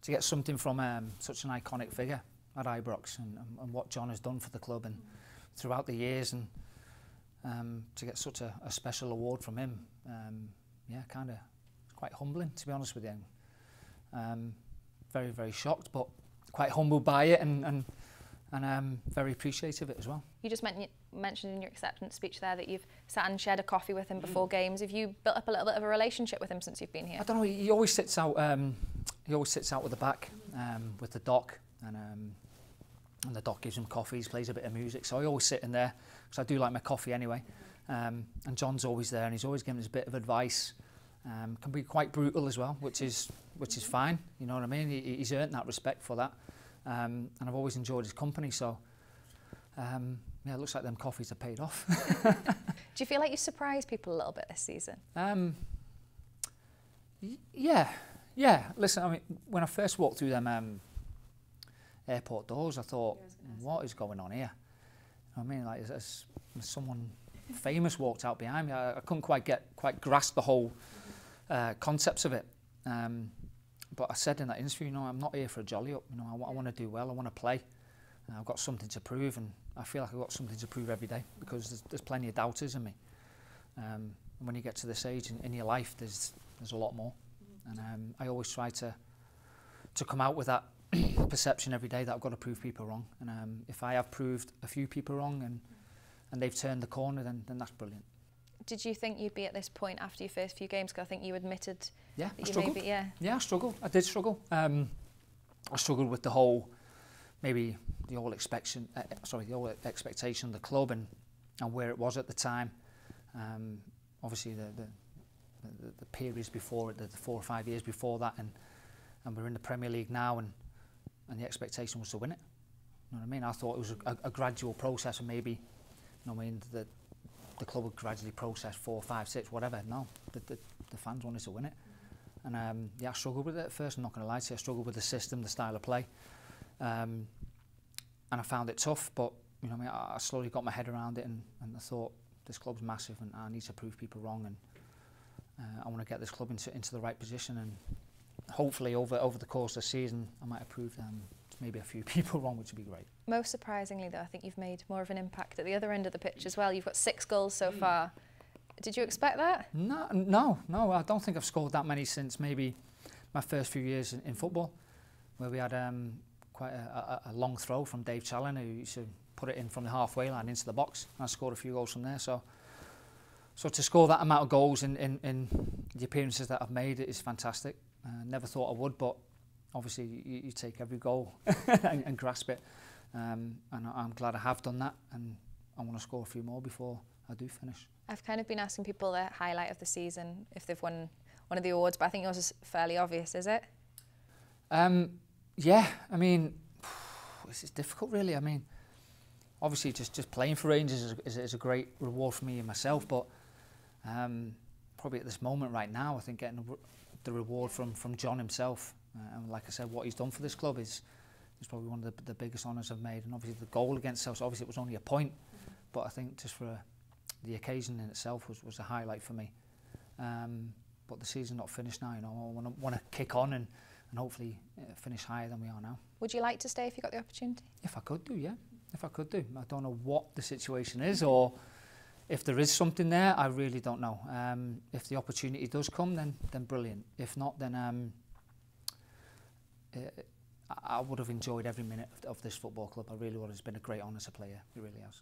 to get something from such an iconic figure at Ibrox and what John has done for the club and throughout the years, and to get such a special award from him, yeah, kind of quite humbling, to be honest with you. Very, very shocked, but quite humbled by it, and very appreciative of it as well. You just mentioned in your acceptance speech there that you've sat and shared a coffee with him before games. Have you built up a little bit of a relationship with him since you've been here? I don't know. He always sits out. He always sits out with the back, with the doc, and the doc gives him coffees, plays a bit of music. So I always sit in there because I do like my coffee anyway. And John's always there, and he's always giving us a bit of advice. Can be quite brutal as well, which is fine. You know what I mean? He's earned that respect for that. And I've always enjoyed his company, so yeah, it looks like them coffees are paid off. Do you feel like you surprised people a little bit this season? Yeah. Listen, I mean, when I first walked through them airport doors, I thought, what is going on here? I mean, like, as someone famous walked out behind me, I couldn't quite grasp the whole concepts of it. But I said in that interview, you know, I'm not here for a jolly up. You know, I want to do well. I want to play. I've got something to prove, and I feel like I've got something to prove every day because there's plenty of doubters in me. And when you get to this age in your life, there's a lot more. And I always try to come out with that perception every day that I've got to prove people wrong. And if I have proved a few people wrong and they've turned the corner, then that's brilliant. Did you think you'd be at this point after your first few games? Because I think you admitted that you struggled. maybe, yeah. Yeah, I struggled. I did struggle. I struggled with the whole, maybe the whole expectation of the club and where it was at the time. Obviously, the periods before it, the 4 or 5 years before that, and we're in the Premier League now, and the expectation was to win it. You know what I mean? I thought it was a gradual process, and maybe, you know what I mean, the club would gradually process 4, 5, 6, whatever. No, the fans wanted to win it. And yeah, I struggled with it at first, I'm not going to lie to you. I struggled with the system, the style of play. And I found it tough, but you know, I slowly got my head around it, and I thought, this club's massive and I need to prove people wrong, and I want to get this club into the right position, and hopefully over the course of the season I might have proved maybe a few people wrong, which would be great. Most surprisingly though, I think you've made more of an impact at the other end of the pitch as well. You've got 6 goals so far. Did you expect that? No, I don't think I've scored that many since maybe my first few years in football, where we had quite a long throw from Dave Challen, who used to put it in from the halfway line into the box, and I scored a few goals from there. So to score that amount of goals in the appearances that I've made, it is fantastic. Never thought I would, but obviously you take every goal and grasp it, and I'm glad I have done that, and I want to score a few more before I do finish. I've kind of been asking people the highlight of the season, if they've won one of the awards, but I think yours is fairly obvious, is it? Yeah, I mean, this is difficult really. I mean, obviously just playing for Rangers is a great reward for me and myself, but probably at this moment right now, I think getting the reward from John himself, and like I said, what he's done for this club is probably one of the biggest honours I've made. And obviously the goal against Chelsea, obviously it was only a point, but I think just for the occasion in itself was a highlight for me. But the season's not finished now, you know. I want to kick on and hopefully finish higher than we are now. Would you like to stay if you got the opportunity? If I could do, yeah. If I could do. I don't know what the situation is, or if there is something there, I really don't know. If the opportunity does come, then brilliant. If not, then I would have enjoyed every minute of this football club. I really would. It's been a great honour to play here. It really has.